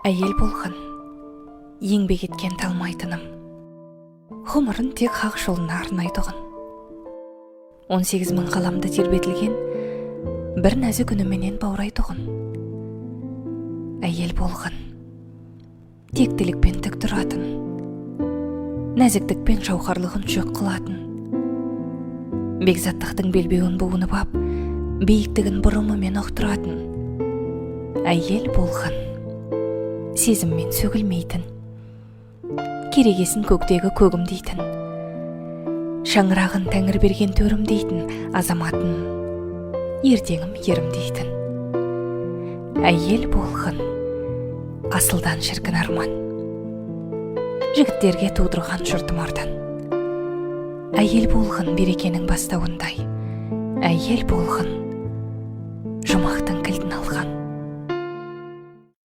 Әйел болған, еңбек еткен талмайтыным. Ғұмырын тек хақ жолына арнайтұғын. 18 мың қаламда тербетілген бір нәзік үніменен баурайтұғын. Әйел болған, тектілікпен тік тұратын, нәзіктікпен жауһарлығын шөк қылатын, бекзаттықтың белбеуін буынып ап, биіктігін бұрымымен ұқтыратын. Әйел болған, сезіммен сөгілмейтін, керегесін көктегі көгім дейтін, шаңырағын тәңір берген төрім дейтін, азаматын ертеңім ерім дейтін. Әйел болған, асылдан шіркін арман, жігіттерге тудырған жұртым ардан. Әйел болған берекенің бастауындай, әйел болған